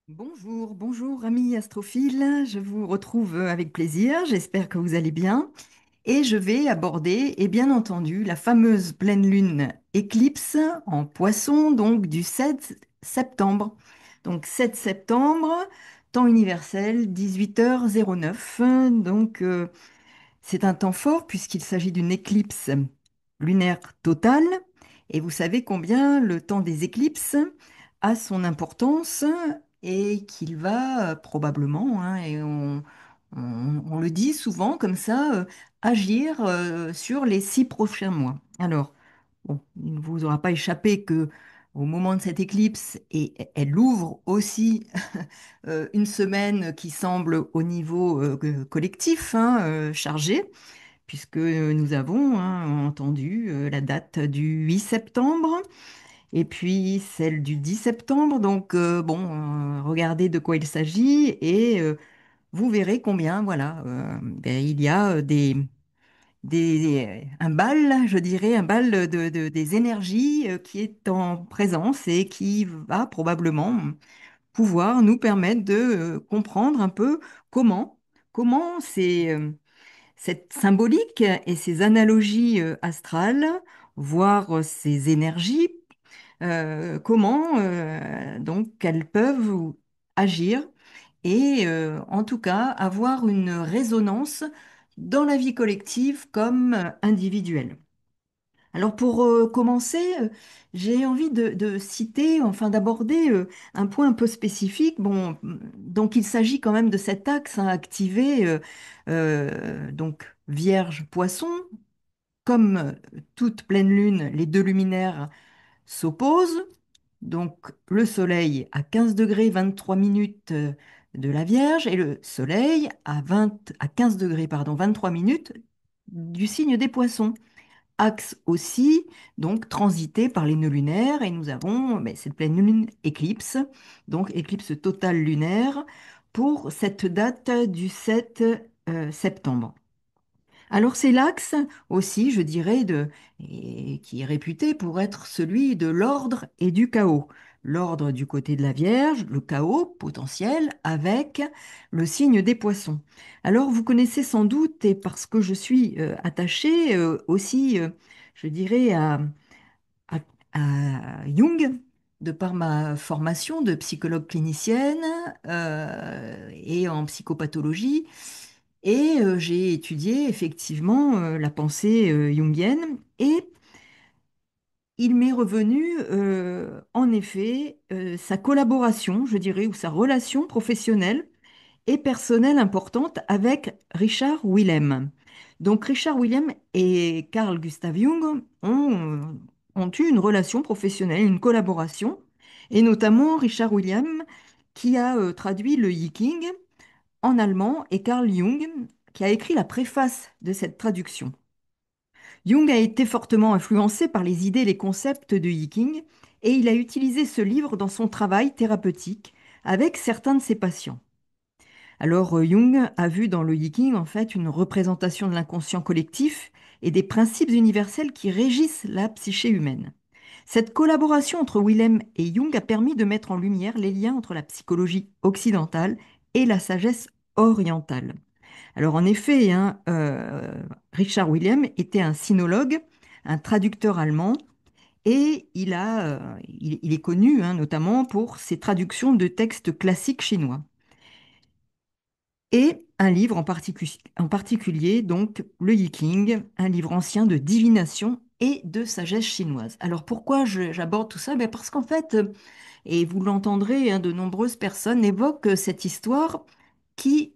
Bonjour, bonjour amis astrophiles, je vous retrouve avec plaisir, j'espère que vous allez bien et je vais aborder, et bien entendu, la fameuse pleine lune éclipse en Poisson, donc du 7 septembre. Donc 7 septembre, temps universel, 18h09. C'est un temps fort puisqu'il s'agit d'une éclipse lunaire totale. Et vous savez combien le temps des éclipses a son importance et qu'il va probablement, hein, on le dit souvent comme ça, agir sur les 6 prochains mois. Alors, bon, il ne vous aura pas échappé que au moment de cette éclipse, et elle ouvre aussi une semaine qui semble au niveau collectif, hein, chargée, puisque nous avons, hein, entendu la date du 8 septembre et puis celle du 10 septembre. Donc, bon, regardez de quoi il s'agit et vous verrez combien, voilà, ben, il y a un bal, je dirais, un bal des énergies qui est en présence et qui va probablement pouvoir nous permettre de comprendre un peu comment, comment cette symbolique et ces analogies astrales, voire ces énergies, comment donc elles peuvent agir et en tout cas avoir une résonance dans la vie collective comme individuelle. Alors pour commencer, j'ai envie de citer, enfin d'aborder un point un peu spécifique. Bon, donc il s'agit quand même de cet axe, hein, activé, donc Vierge-Poisson. Comme toute pleine lune, les deux luminaires s'opposent. Donc le Soleil à 15 degrés 23 minutes de la Vierge et le Soleil à 15 degrés, pardon, 23 minutes du signe des Poissons. Axe aussi, donc transité par les nœuds lunaires, et nous avons ben, cette pleine lune éclipse, donc éclipse totale lunaire, pour cette date du 7 septembre. Alors c'est l'axe aussi, je dirais, et qui est réputé pour être celui de l'ordre et du chaos. L'ordre du côté de la Vierge, le chaos potentiel avec le signe des Poissons. Alors vous connaissez sans doute, et parce que je suis attachée aussi, je dirais, à- à Jung, de par ma formation de psychologue clinicienne et en psychopathologie. Et j'ai étudié effectivement la pensée jungienne et il m'est revenu en effet sa collaboration, je dirais, ou sa relation professionnelle et personnelle importante avec Richard Willem. Donc Richard Willem et Carl Gustav Jung ont eu une relation professionnelle, une collaboration, et notamment Richard Willem qui a traduit le I Ching en allemand et Carl Jung qui a écrit la préface de cette traduction. Jung a été fortement influencé par les idées et les concepts de I Ching et il a utilisé ce livre dans son travail thérapeutique avec certains de ses patients. Alors, Jung a vu dans le I Ching en fait une représentation de l'inconscient collectif et des principes universels qui régissent la psyché humaine. Cette collaboration entre Willem et Jung a permis de mettre en lumière les liens entre la psychologie occidentale et la sagesse orientale. Alors en effet, hein, Richard Willem était un sinologue, un traducteur allemand, et il est connu, hein, notamment pour ses traductions de textes classiques chinois et un livre en particulier, donc le Yi King, un livre ancien de divination et de sagesse chinoise. Alors pourquoi j'aborde tout ça? Ben parce qu'en fait, et vous l'entendrez, hein, de nombreuses personnes évoquent cette histoire qui,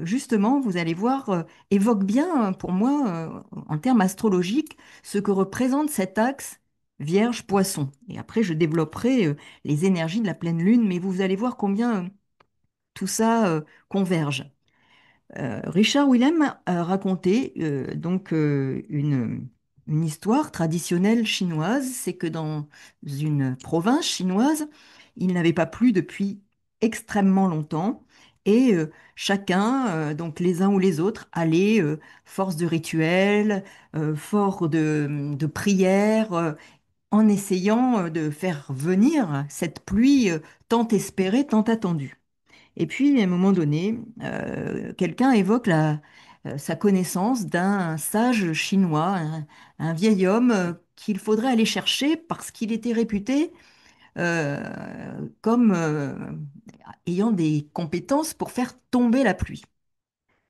justement, vous allez voir, évoque bien, pour moi, en termes astrologiques, ce que représente cet axe Vierge-Poisson. Et après, je développerai les énergies de la pleine lune, mais vous allez voir combien tout ça converge. Richard Willem a raconté une histoire traditionnelle chinoise, c'est que dans une province chinoise, il n'avait pas plu depuis extrêmement longtemps et chacun, donc les uns ou les autres, allaient, force de rituels, fort de prières, en essayant de faire venir cette pluie tant espérée, tant attendue. Et puis, à un moment donné, quelqu'un évoque sa connaissance d'un sage chinois, un vieil homme qu'il faudrait aller chercher parce qu'il était réputé comme ayant des compétences pour faire tomber la pluie.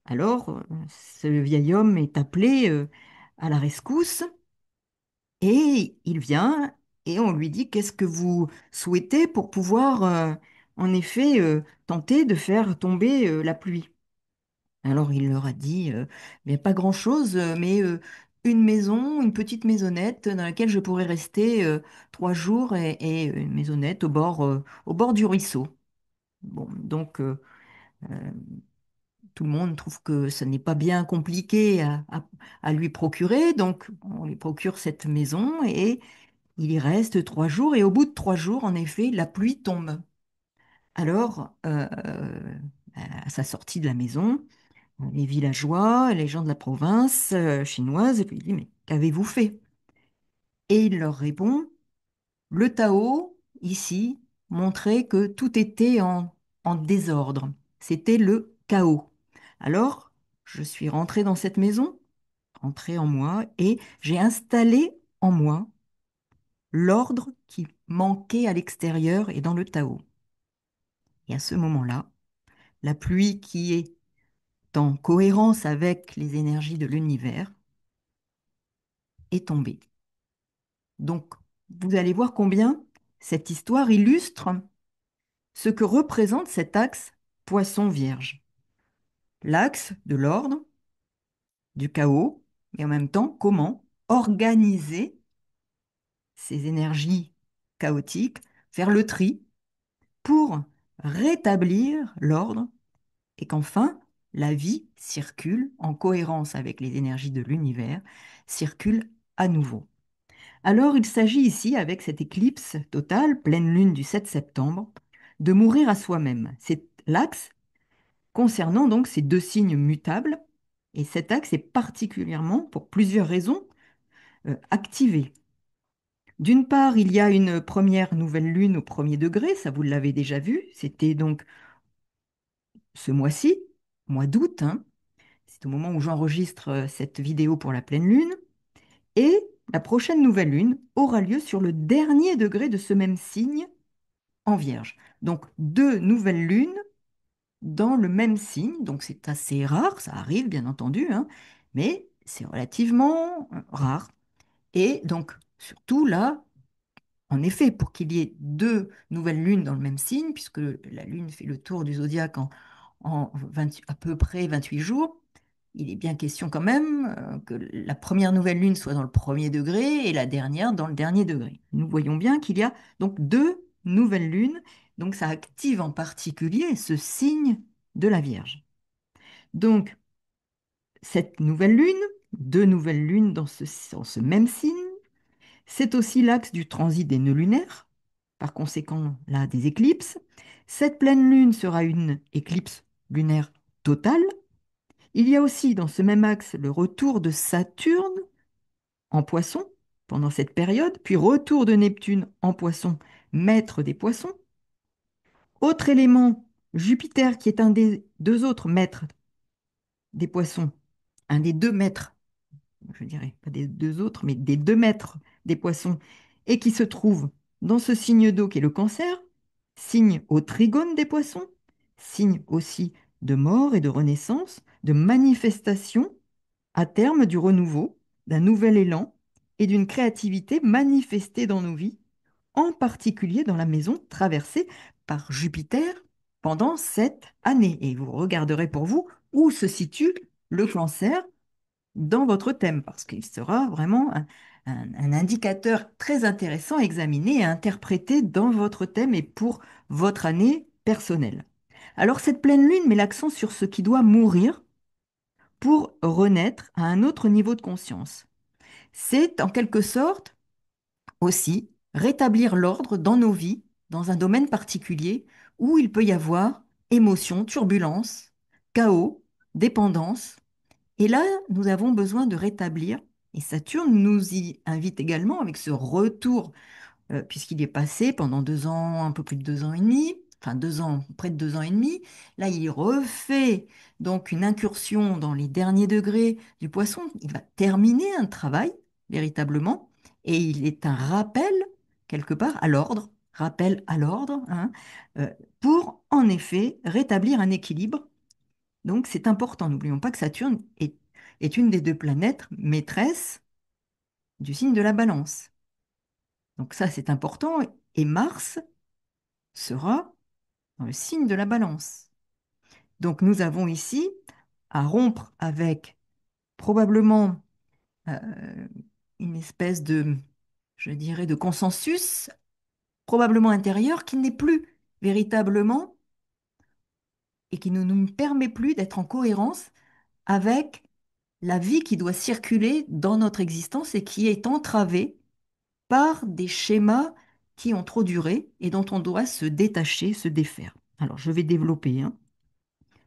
Alors, ce vieil homme est appelé à la rescousse et il vient et on lui dit, qu'est-ce que vous souhaitez pour pouvoir, en effet, tenter de faire tomber la pluie? Alors il leur a dit, mais pas grand-chose, mais une maison, une petite maisonnette dans laquelle je pourrais rester 3 jours et une maisonnette au bord du ruisseau. Bon, donc tout le monde trouve que ce n'est pas bien compliqué à lui procurer, donc on lui procure cette maison et il y reste 3 jours et au bout de 3 jours, en effet, la pluie tombe. Alors, à sa sortie de la maison, les villageois, les gens de la province chinoise, et puis il dit, mais qu'avez-vous fait? Et il leur répond, le Tao, ici, montrait que tout était en désordre. C'était le chaos. Alors, je suis rentré dans cette maison, rentré en moi, et j'ai installé en moi l'ordre qui manquait à l'extérieur et dans le Tao. Et à ce moment-là, la pluie qui est en cohérence avec les énergies de l'univers est tombée. Donc, vous allez voir combien cette histoire illustre ce que représente cet axe poisson-vierge. L'axe de l'ordre, du chaos, et en même temps, comment organiser ces énergies chaotiques, faire le tri pour rétablir l'ordre et qu'enfin, la vie circule en cohérence avec les énergies de l'univers, circule à nouveau. Alors, il s'agit ici, avec cette éclipse totale, pleine lune du 7 septembre, de mourir à soi-même. C'est l'axe concernant donc ces deux signes mutables, et cet axe est particulièrement, pour plusieurs raisons, activé. D'une part, il y a une première nouvelle lune au premier degré, ça vous l'avez déjà vu, c'était donc ce mois-ci, mois d'août, hein. C'est au moment où j'enregistre cette vidéo pour la pleine lune. Et la prochaine nouvelle lune aura lieu sur le dernier degré de ce même signe en Vierge. Donc deux nouvelles lunes dans le même signe. Donc c'est assez rare, ça arrive bien entendu, hein, mais c'est relativement rare. Et donc surtout là, en effet, pour qu'il y ait deux nouvelles lunes dans le même signe, puisque la lune fait le tour du zodiaque en 20 à peu près 28 jours, il est bien question quand même que la première nouvelle lune soit dans le premier degré et la dernière dans le dernier degré. Nous voyons bien qu'il y a donc deux nouvelles lunes, donc ça active en particulier ce signe de la Vierge. Donc, cette nouvelle lune, deux nouvelles lunes dans ce même signe, c'est aussi l'axe du transit des nœuds lunaires, par conséquent, là, des éclipses. Cette pleine lune sera une éclipse lunaire totale. Il y a aussi dans ce même axe le retour de Saturne en poisson pendant cette période, puis retour de Neptune en poisson, maître des poissons. Autre élément, Jupiter qui est un des deux autres maîtres des poissons, un des deux maîtres, je dirais, pas des deux autres, mais des 2 maîtres des poissons, et qui se trouve dans ce signe d'eau qui est le Cancer, signe au trigone des poissons, signe aussi de mort et de renaissance, de manifestation à terme du renouveau, d'un nouvel élan et d'une créativité manifestée dans nos vies, en particulier dans la maison traversée par Jupiter pendant cette année. Et vous regarderez pour vous où se situe le Cancer dans votre thème, parce qu'il sera vraiment un indicateur très intéressant à examiner et à interpréter dans votre thème et pour votre année personnelle. Alors cette pleine lune met l'accent sur ce qui doit mourir pour renaître à un autre niveau de conscience. C'est en quelque sorte aussi rétablir l'ordre dans nos vies, dans un domaine particulier où il peut y avoir émotion, turbulence, chaos, dépendance. Et là, nous avons besoin de rétablir Et Saturne nous y invite également avec ce retour puisqu'il est passé pendant 2 ans, un peu plus de 2 ans et demi, enfin 2 ans, près de 2 ans et demi. Là, il refait donc une incursion dans les derniers degrés du poisson. Il va terminer un travail, véritablement, et il est un rappel, quelque part, à l'ordre, rappel à l'ordre, hein, euh, pour, en effet, rétablir un équilibre. Donc, c'est important. N'oublions pas que Saturne est une des deux planètes maîtresses du signe de la Balance. Donc ça, c'est important. Et Mars sera dans le signe de la Balance. Donc nous avons ici à rompre avec probablement euh, une espèce de, je dirais, de consensus probablement intérieur qui n'est plus véritablement et qui ne nous permet plus d'être en cohérence avec la vie qui doit circuler dans notre existence et qui est entravée par des schémas qui ont trop duré et dont on doit se détacher, se défaire. Alors je vais développer, hein.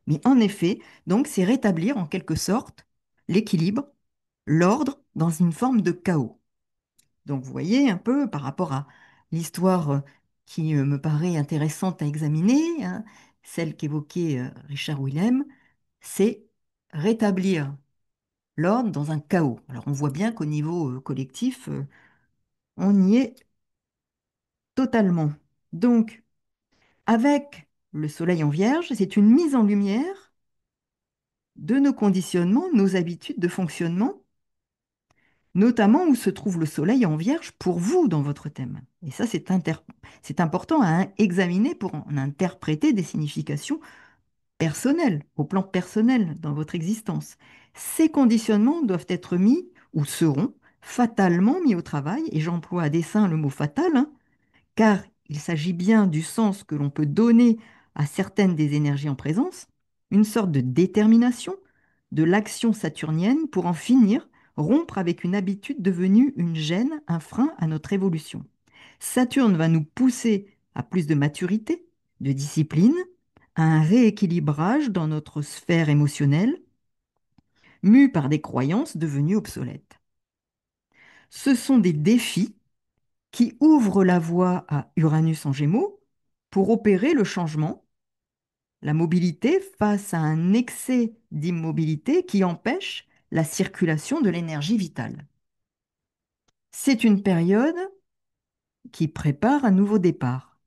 Mais en effet, donc, c'est rétablir en quelque sorte l'équilibre, l'ordre dans une forme de chaos. Donc, vous voyez un peu par rapport à l'histoire qui me paraît intéressante à examiner, hein, celle qu'évoquait Richard Willem, c'est rétablir l'ordre dans un chaos. Alors, on voit bien qu'au niveau collectif, on y est totalement. Donc, avec le Soleil en Vierge, c'est une mise en lumière de nos conditionnements, nos habitudes de fonctionnement, notamment où se trouve le Soleil en Vierge pour vous dans votre thème. Et ça, c'est important à examiner pour en interpréter des significations personnelles, au plan personnel dans votre existence. Ces conditionnements doivent être mis, ou seront, fatalement mis au travail, et j'emploie à dessein le mot fatal, hein, car il s'agit bien du sens que l'on peut donner à certaines des énergies en présence, une sorte de détermination de l'action saturnienne pour en finir, rompre avec une habitude devenue une gêne, un frein à notre évolution. Saturne va nous pousser à plus de maturité, de discipline, à un rééquilibrage dans notre sphère émotionnelle, mue par des croyances devenues obsolètes. Ce sont des défis qui ouvre la voie à Uranus en Gémeaux pour opérer le changement, la mobilité face à un excès d'immobilité qui empêche la circulation de l'énergie vitale. C'est une période qui prépare un nouveau départ.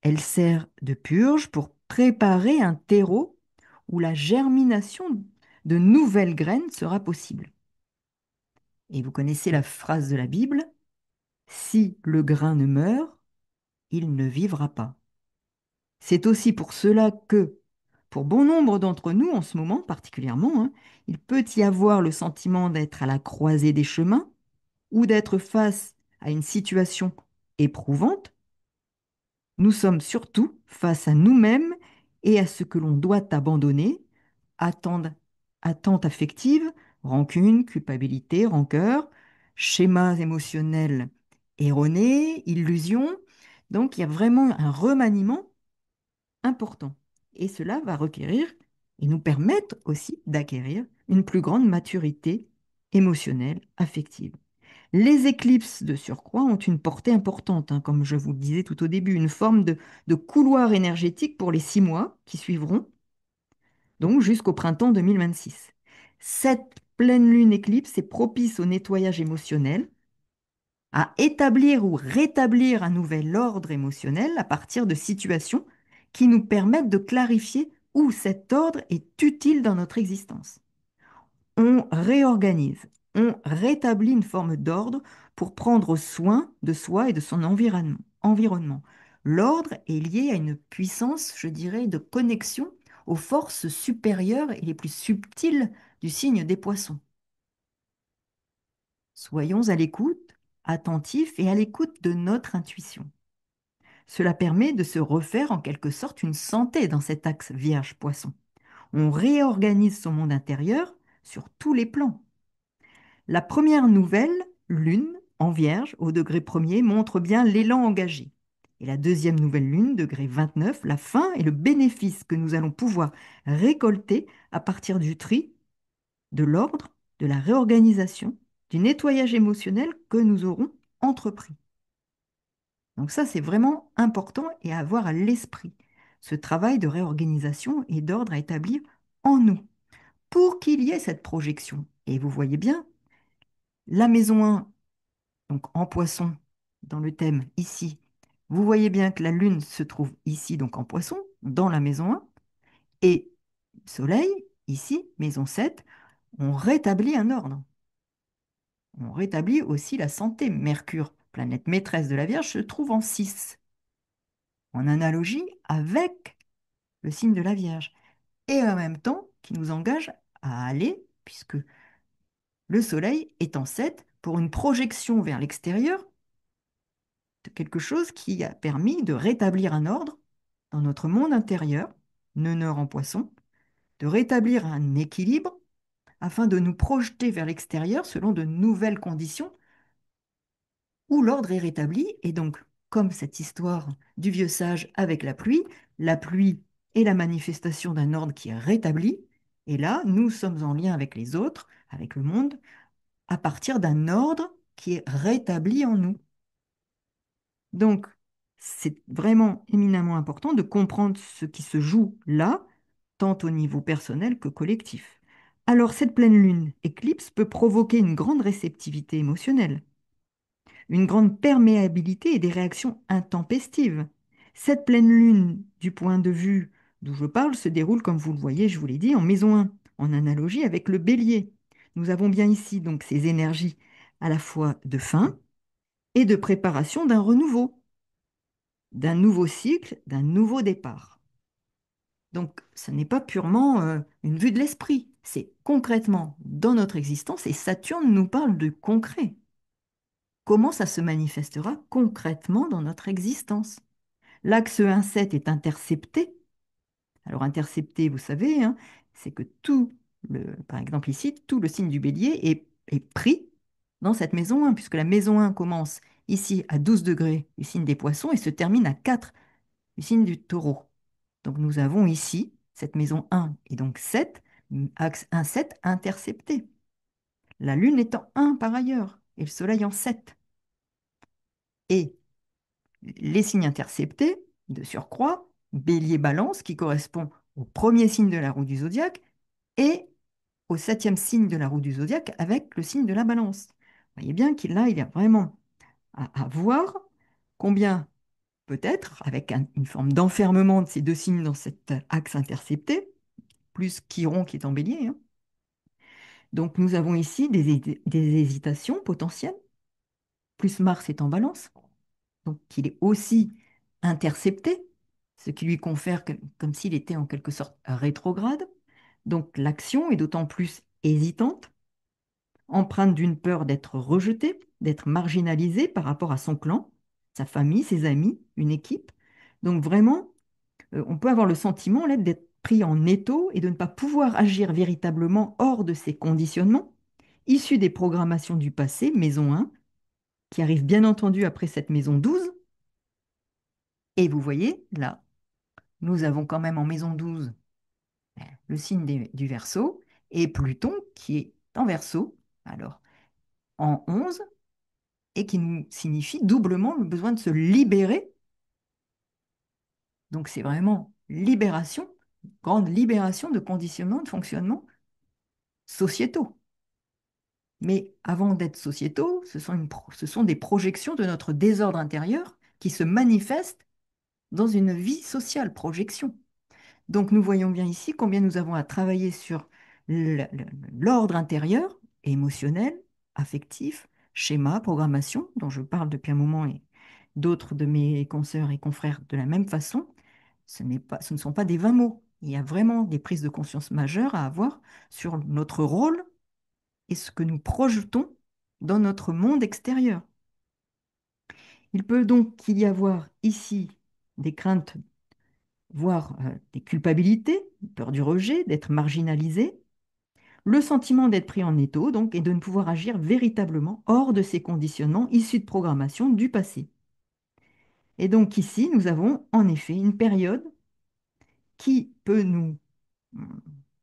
Elle sert de purge pour préparer un terreau où la germination de nouvelles graines sera possible. Et vous connaissez la phrase de la Bible, si le grain ne meurt, il ne vivra pas. C'est aussi pour cela que, pour bon nombre d'entre nous en ce moment particulièrement, hein, il peut y avoir le sentiment d'être à la croisée des chemins ou d'être face à une situation éprouvante. Nous sommes surtout face à nous-mêmes et à ce que l'on doit abandonner, attente, attente affective, rancune, culpabilité, rancœur, schémas émotionnels erronés, illusions. Donc il y a vraiment un remaniement important. Et cela va requérir et nous permettre aussi d'acquérir une plus grande maturité émotionnelle, affective. Les éclipses de surcroît ont une portée importante, hein, comme je vous le disais tout au début, une forme de couloir énergétique pour les 6 mois qui suivront, donc jusqu'au printemps 2026. Cette pleine lune éclipse est propice au nettoyage émotionnel, à établir ou rétablir un nouvel ordre émotionnel à partir de situations qui nous permettent de clarifier où cet ordre est utile dans notre existence. On réorganise, on rétablit une forme d'ordre pour prendre soin de soi et de son environnement. L'ordre est lié à une puissance, je dirais, de connexion aux forces supérieures et les plus subtiles du signe des poissons. Soyons à l'écoute, attentifs et à l'écoute de notre intuition. Cela permet de se refaire en quelque sorte une santé dans cet axe Vierge-Poisson. On réorganise son monde intérieur sur tous les plans. La première nouvelle, lune, en Vierge, au degré premier, montre bien l'élan engagé. Et la deuxième nouvelle lune, degré 29, la fin et le bénéfice que nous allons pouvoir récolter à partir du tri, de l'ordre, de la réorganisation du nettoyage émotionnel que nous aurons entrepris. Donc ça, c'est vraiment important et à avoir à l'esprit, ce travail de réorganisation et d'ordre à établir en nous pour qu'il y ait cette projection. Et vous voyez bien, la maison 1, donc en poisson, dans le thème ici, vous voyez bien que la lune se trouve ici, donc en poisson, dans la maison 1, et soleil, ici, maison 7, on rétablit un ordre. On rétablit aussi la santé. Mercure, planète maîtresse de la Vierge, se trouve en 6, en analogie avec le signe de la Vierge, et en même temps qui nous engage à aller, puisque le Soleil est en 7, pour une projection vers l'extérieur de quelque chose qui a permis de rétablir un ordre dans notre monde intérieur, Neuneur en poisson, de rétablir un équilibre afin de nous projeter vers l'extérieur selon de nouvelles conditions où l'ordre est rétabli. Et donc, comme cette histoire du vieux sage avec la pluie est la manifestation d'un ordre qui est rétabli. Et là, nous sommes en lien avec les autres, avec le monde, à partir d'un ordre qui est rétabli en nous. Donc, c'est vraiment éminemment important de comprendre ce qui se joue là, tant au niveau personnel que collectif. Alors, cette pleine lune éclipse peut provoquer une grande réceptivité émotionnelle, une grande perméabilité et des réactions intempestives. Cette pleine lune, du point de vue d'où je parle, se déroule, comme vous le voyez, je vous l'ai dit, en maison 1, en analogie avec le bélier. Nous avons bien ici donc ces énergies à la fois de fin et de préparation d'un renouveau, d'un nouveau cycle, d'un nouveau départ. Donc, ce n'est pas purement une vue de l'esprit, c'est concrètement dans notre existence, et Saturne nous parle de concret. Comment ça se manifestera concrètement dans notre existence? L'axe 1,7 est intercepté. Alors, intercepté, vous savez, hein, c'est que par exemple ici, tout le signe du bélier est pris dans cette maison 1, puisque la maison 1 commence ici à 12 degrés du signe des poissons et se termine à 4 du signe du taureau. Donc, nous avons ici cette maison 1 et donc 7, axe 1,7 intercepté. La Lune est en 1 par ailleurs et le Soleil en 7. Et les signes interceptés, de surcroît, bélier balance, qui correspond au premier signe de la roue du zodiaque, et au septième signe de la roue du zodiaque avec le signe de la balance. Vous voyez bien qu'il là, il y a vraiment à voir combien, peut-être, avec une forme d'enfermement de ces deux signes dans cet axe intercepté, plus Chiron qui est en bélier, hein. Donc nous avons ici des hésitations potentielles, plus Mars est en balance, donc il est aussi intercepté, ce qui lui confère comme s'il était en quelque sorte rétrograde. Donc l'action est d'autant plus hésitante, empreinte d'une peur d'être rejeté, d'être marginalisé par rapport à son clan, sa famille, ses amis, une équipe. Donc vraiment, on peut avoir le sentiment là, d'être pris en étau et de ne pas pouvoir agir véritablement hors de ces conditionnements, issus des programmations du passé, maison 1, qui arrive bien entendu après cette maison 12. Et vous voyez, là, nous avons quand même en maison 12 le signe du Verseau et Pluton qui est en Verseau, alors en 11, et qui nous signifie doublement le besoin de se libérer. Donc c'est vraiment libération, grande libération de conditionnement, de fonctionnement sociétaux. Mais avant d'être sociétaux, ce sont des projections de notre désordre intérieur qui se manifestent dans une vie sociale, projection. Donc nous voyons bien ici combien nous avons à travailler sur l'ordre intérieur, émotionnel, affectif, schéma, programmation, dont je parle depuis un moment et d'autres de mes consoeurs et confrères de la même façon. Ce ne sont pas des vains mots. Il y a vraiment des prises de conscience majeures à avoir sur notre rôle et ce que nous projetons dans notre monde extérieur. Il peut donc y avoir ici des craintes, voire des culpabilités, peur du rejet, d'être marginalisé, le sentiment d'être pris en étau, donc, et de ne pouvoir agir véritablement hors de ces conditionnements issus de programmation du passé. Et donc ici, nous avons en effet une période qui peut nous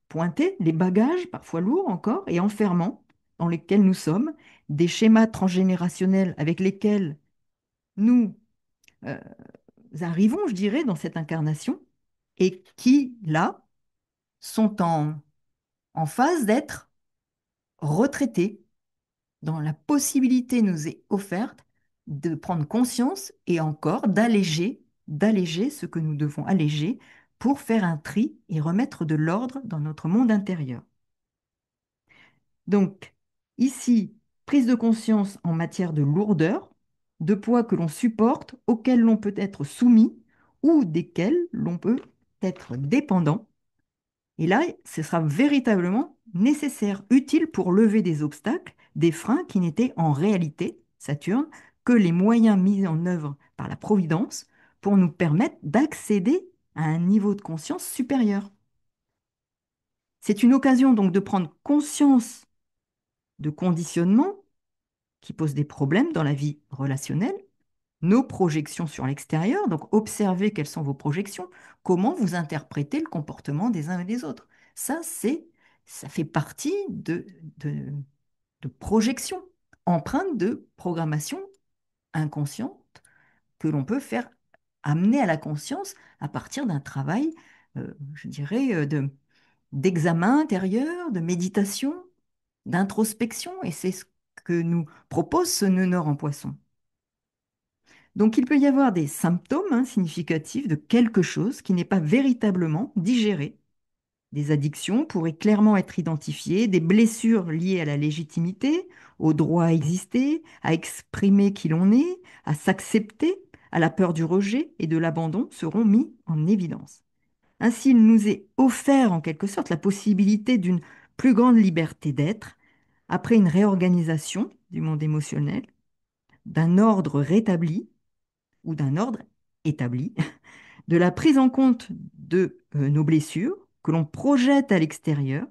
pointer les bagages, parfois lourds encore, et enfermants, dans lesquels nous sommes, des schémas transgénérationnels avec lesquels nous euh, arrivons, je dirais, dans cette incarnation, et qui, là, sont en phase d'être retraités, dans la possibilité nous est offerte de prendre conscience et encore d'alléger ce que nous devons alléger pour faire un tri et remettre de l'ordre dans notre monde intérieur. Donc, ici, prise de conscience en matière de lourdeur, de poids que l'on supporte, auxquels l'on peut être soumis ou desquels l'on peut être dépendant. Et là, ce sera véritablement nécessaire, utile pour lever des obstacles, des freins qui n'étaient en réalité, Saturne, que les moyens mis en œuvre par la Providence pour nous permettre d'accéder à un niveau de conscience supérieur. C'est une occasion donc de prendre conscience de conditionnements qui posent des problèmes dans la vie relationnelle, nos projections sur l'extérieur, donc observez quelles sont vos projections, comment vous interprétez le comportement des uns et des autres. Ça, ça fait partie de projections, empreintes de programmation inconsciente que l'on peut faire amener à la conscience à partir d'un travail, je dirais, d'examen intérieur, de méditation, d'introspection, et c'est ce que nous propose ce nœud nord en poisson. Donc il peut y avoir des symptômes significatifs de quelque chose qui n'est pas véritablement digéré. Des addictions pourraient clairement être identifiées, des blessures liées à la légitimité, au droit à exister, à exprimer qui l'on est, à s'accepter, à la peur du rejet et de l'abandon seront mis en évidence. Ainsi, il nous est offert en quelque sorte la possibilité d'une plus grande liberté d'être après une réorganisation du monde émotionnel, d'un ordre rétabli ou d'un ordre établi, de la prise en compte de nos blessures que l'on projette à l'extérieur,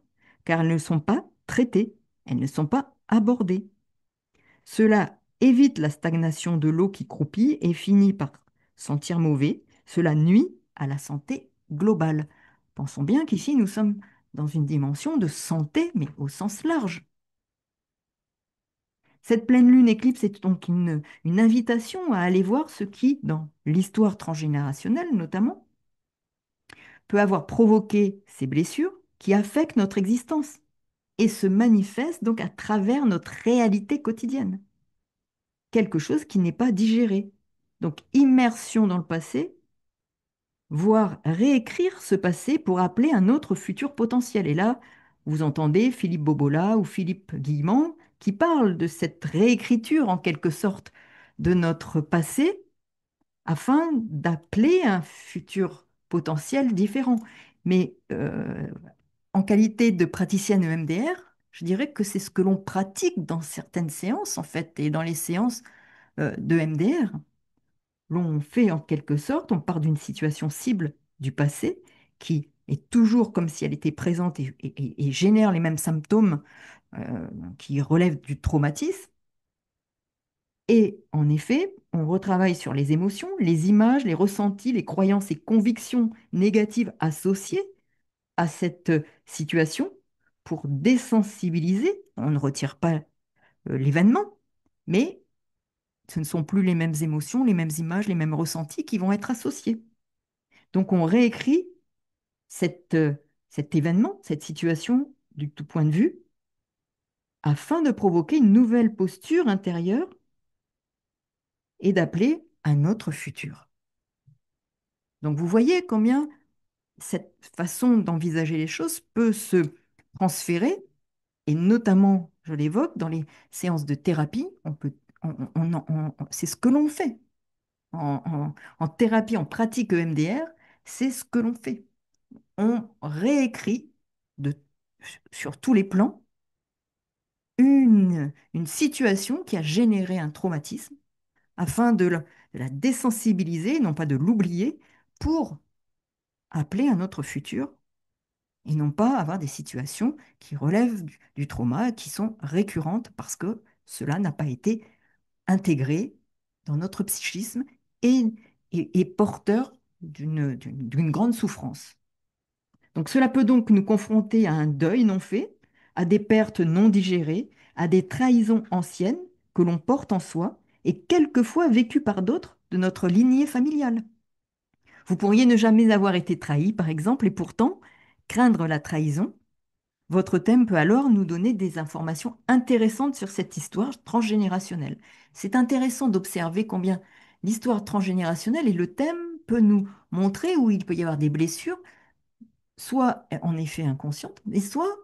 car elles ne sont pas traitées, elles ne sont pas abordées. Cela évite la stagnation de l'eau qui croupit et finit par sentir mauvais. Cela nuit à la santé globale. Pensons bien qu'ici, nous sommes dans une dimension de santé, mais au sens large. Cette pleine lune éclipse est donc une invitation à aller voir ce qui, dans l'histoire transgénérationnelle notamment, peut avoir provoqué ces blessures qui affectent notre existence et se manifestent donc à travers notre réalité quotidienne. Quelque chose qui n'est pas digéré. Donc immersion dans le passé, voire réécrire ce passé pour appeler un autre futur potentiel. Et là, vous entendez Philippe Bobola ou Philippe Guillemont qui parlent de cette réécriture en quelque sorte de notre passé afin d'appeler un futur potentiel différent. Mais en qualité de praticienne EMDR, je dirais que c'est ce que l'on pratique dans certaines séances en fait et dans les séances de MDR. L'on fait en quelque sorte, on part d'une situation cible du passé qui est toujours comme si elle était présente et génère les mêmes symptômes qui relèvent du traumatisme. Et en effet, on retravaille sur les émotions, les images, les ressentis, les croyances et convictions négatives associées à cette situation pour désensibiliser. On ne retire pas l'événement, mais ce ne sont plus les mêmes émotions, les mêmes images, les mêmes ressentis qui vont être associés. Donc on réécrit cet événement, cette situation du tout point de vue, afin de provoquer une nouvelle posture intérieure et d'appeler un autre futur. Donc vous voyez combien cette façon d'envisager les choses peut se transférer, et notamment, je l'évoque, dans les séances de thérapie, c'est ce que l'on fait. En thérapie, en pratique EMDR, c'est ce que l'on fait. On réécrit de, sur tous les plans une situation qui a généré un traumatisme afin de la désensibiliser, non pas de l'oublier, pour appeler un autre futur et non pas avoir des situations qui relèvent du trauma, qui sont récurrentes parce que cela n'a pas été intégré dans notre psychisme et, et porteur d'une grande souffrance. Donc cela peut donc nous confronter à un deuil non fait, à des pertes non digérées, à des trahisons anciennes que l'on porte en soi et quelquefois vécues par d'autres de notre lignée familiale. Vous pourriez ne jamais avoir été trahi, par exemple, et pourtant craindre la trahison. Votre thème peut alors nous donner des informations intéressantes sur cette histoire transgénérationnelle. C'est intéressant d'observer combien l'histoire transgénérationnelle et le thème peut nous montrer où il peut y avoir des blessures, soit en effet inconscientes, mais soit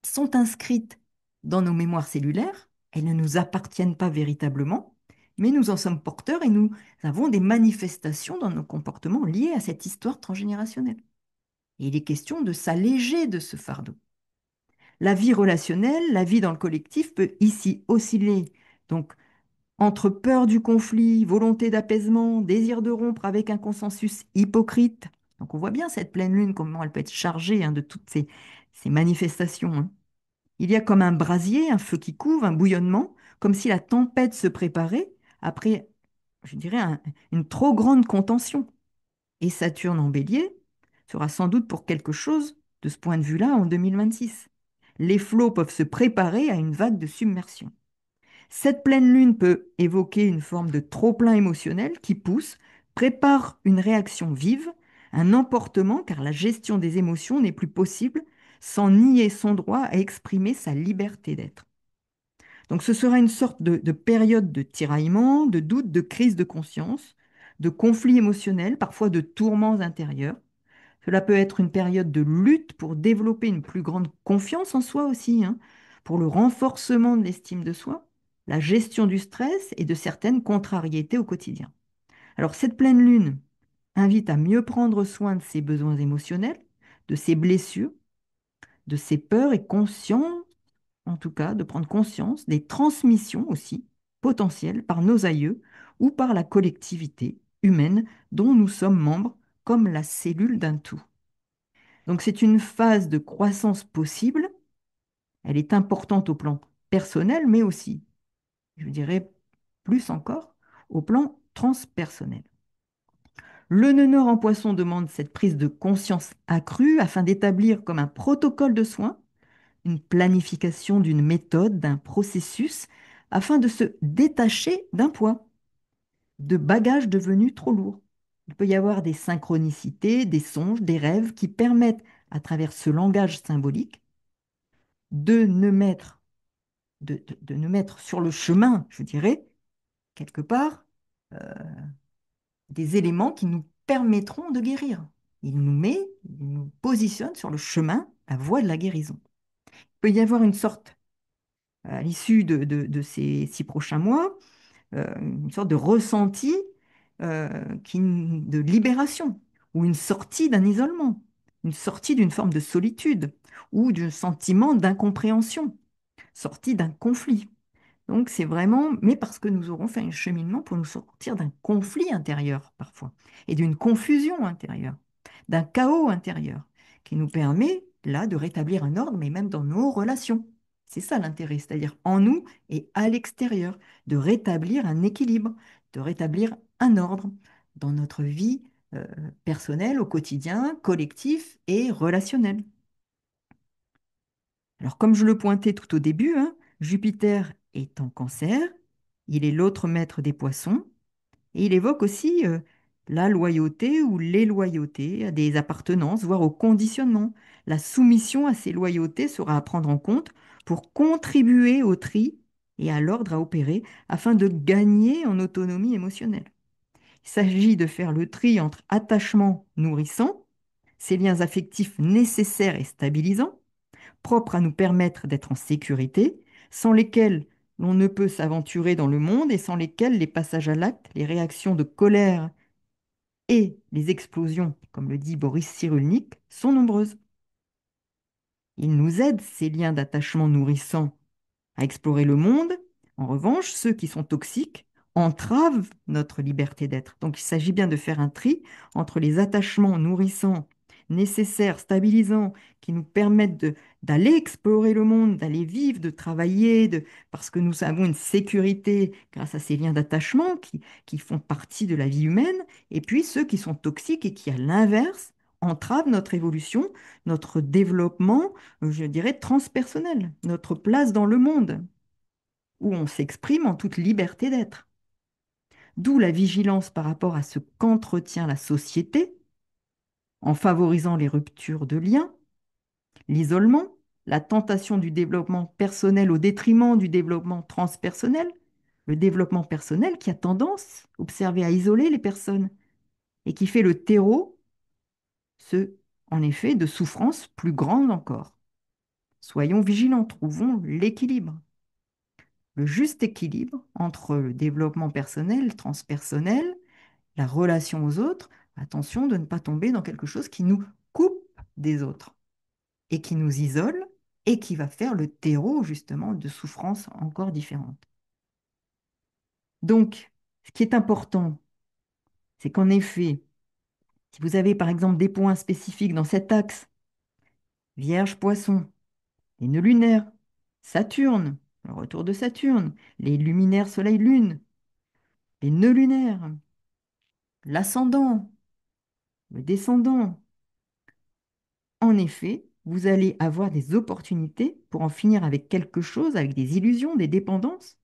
sont inscrites dans nos mémoires cellulaires. Elles ne nous appartiennent pas véritablement, mais nous en sommes porteurs et nous avons des manifestations dans nos comportements liés à cette histoire transgénérationnelle. Et il est question de s'alléger de ce fardeau. La vie relationnelle, la vie dans le collectif peut ici osciller. Donc, entre peur du conflit, volonté d'apaisement, désir de rompre avec un consensus hypocrite. Donc, on voit bien cette pleine lune, comment elle peut être chargée de toutes ces manifestations. Il y a comme un brasier, un feu qui couve, un bouillonnement, comme si la tempête se préparait après, je dirais, une trop grande contention. Et Saturne en bélier sera sans doute pour quelque chose de ce point de vue-là en 2026. Les flots peuvent se préparer à une vague de submersion. Cette pleine lune peut évoquer une forme de trop-plein émotionnel qui pousse, prépare une réaction vive, un emportement, car la gestion des émotions n'est plus possible sans nier son droit à exprimer sa liberté d'être. Donc ce sera une sorte de période de tiraillement, de doute, de crise de conscience, de conflits émotionnels, parfois de tourments intérieurs. Cela peut être une période de lutte pour développer une plus grande confiance en soi aussi, pour le renforcement de l'estime de soi, la gestion du stress et de certaines contrariétés au quotidien. Alors cette pleine lune invite à mieux prendre soin de ses besoins émotionnels, de ses blessures, de ses peurs et conscient, en tout cas, de prendre conscience des transmissions aussi potentielles par nos aïeux ou par la collectivité humaine dont nous sommes membres comme la cellule d'un tout. Donc c'est une phase de croissance possible. Elle est importante au plan personnel, mais aussi, je dirais plus encore, au plan transpersonnel. Le nœud nord en poisson demande cette prise de conscience accrue afin d'établir comme un protocole de soins, une planification d'une méthode, d'un processus, afin de se détacher d'un poids, de bagages devenus trop lourds. Il peut y avoir des synchronicités, des songes, des rêves qui permettent, à travers ce langage symbolique, de ne mettre, de nous mettre sur le chemin, je dirais, quelque part, euh, des éléments qui nous permettront de guérir. Il nous positionne sur le chemin, la voie de la guérison. Il peut y avoir une sorte, à l'issue de ces 6 prochains mois, une sorte de ressenti de libération ou une sortie d'un isolement, une sortie d'une forme de solitude ou d'un sentiment d'incompréhension, sortie d'un conflit. Donc c'est vraiment, mais parce que nous aurons fait un cheminement pour nous sortir d'un conflit intérieur parfois, et d'une confusion intérieure, d'un chaos intérieur, qui nous permet là de rétablir un ordre, mais même dans nos relations. C'est ça l'intérêt, c'est-à-dire en nous et à l'extérieur, de rétablir un équilibre, de rétablir un ordre dans notre vie personnelle, au quotidien, collectif et relationnel. Alors, comme je le pointais tout au début, Jupiter est en Cancer, il est l'autre maître des poissons, et il évoque aussi la loyauté ou les loyautés à des appartenances, voire au conditionnement. La soumission à ces loyautés sera à prendre en compte pour contribuer au tri et à l'ordre à opérer afin de gagner en autonomie émotionnelle. Il s'agit de faire le tri entre attachements nourrissants, ces liens affectifs nécessaires et stabilisants, propres à nous permettre d'être en sécurité, sans lesquels l'on ne peut s'aventurer dans le monde et sans lesquels les passages à l'acte, les réactions de colère et les explosions, comme le dit Boris Cyrulnik, sont nombreuses. Ils nous aident, ces liens d'attachement nourrissants, à explorer le monde. En revanche, ceux qui sont toxiques entravent notre liberté d'être. Donc il s'agit bien de faire un tri entre les attachements nourrissants, nécessaires, stabilisants, qui nous permettent d'aller explorer le monde, d'aller vivre, de travailler, parce que nous avons une sécurité grâce à ces liens d'attachement qui font partie de la vie humaine, et puis ceux qui sont toxiques et qui, à l'inverse, entrave notre évolution, notre développement, je dirais, transpersonnel, notre place dans le monde, où on s'exprime en toute liberté d'être. D'où la vigilance par rapport à ce qu'entretient la société, en favorisant les ruptures de liens, l'isolement, la tentation du développement personnel au détriment du développement transpersonnel, le développement personnel qui a tendance, observé, à isoler les personnes et qui fait le terreau, ce, en effet, de souffrances plus grandes encore. Soyons vigilants, trouvons l'équilibre, le juste équilibre entre le développement personnel, transpersonnel, la relation aux autres. Attention de ne pas tomber dans quelque chose qui nous coupe des autres et qui nous isole et qui va faire le terreau justement de souffrances encore différentes. Donc, ce qui est important, c'est qu'en effet, si vous avez par exemple des points spécifiques dans cet axe, Vierge, Poisson, les nœuds lunaires, Saturne, le retour de Saturne, les luminaires Soleil-Lune, les nœuds lunaires, l'ascendant, le descendant, en effet, vous allez avoir des opportunités pour en finir avec quelque chose, avec des illusions, des dépendances,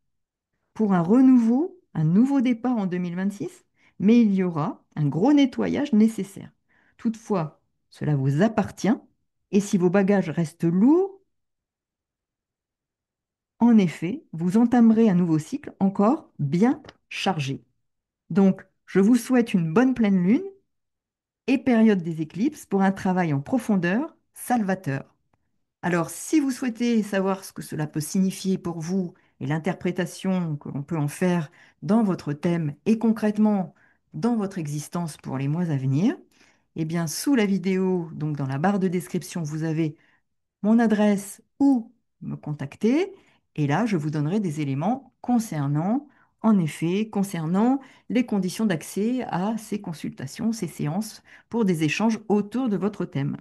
pour un renouveau, un nouveau départ en 2026, mais il y aura un gros nettoyage nécessaire. Toutefois, cela vous appartient, et si vos bagages restent lourds, en effet, vous entamerez un nouveau cycle encore bien chargé. Donc, je vous souhaite une bonne pleine lune et période des éclipses pour un travail en profondeur salvateur. Alors, si vous souhaitez savoir ce que cela peut signifier pour vous et l'interprétation que l'on peut en faire dans votre thème et concrètement dans votre existence pour les mois à venir, eh bien, sous la vidéo, donc dans la barre de description, vous avez mon adresse ou me contacter. Et là, je vous donnerai des éléments concernant, en effet, concernant les conditions d'accès à ces consultations, ces séances pour des échanges autour de votre thème.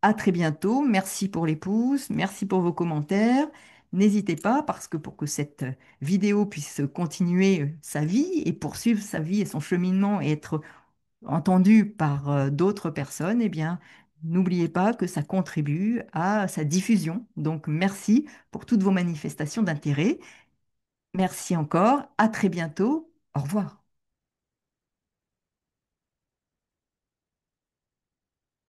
À très bientôt. Merci pour les pouces, merci pour vos commentaires. N'hésitez pas, parce que pour que cette vidéo puisse continuer sa vie et poursuivre sa vie et son cheminement et être entendue par d'autres personnes, eh bien, n'oubliez pas que ça contribue à sa diffusion. Donc, merci pour toutes vos manifestations d'intérêt. Merci encore. À très bientôt. Au revoir.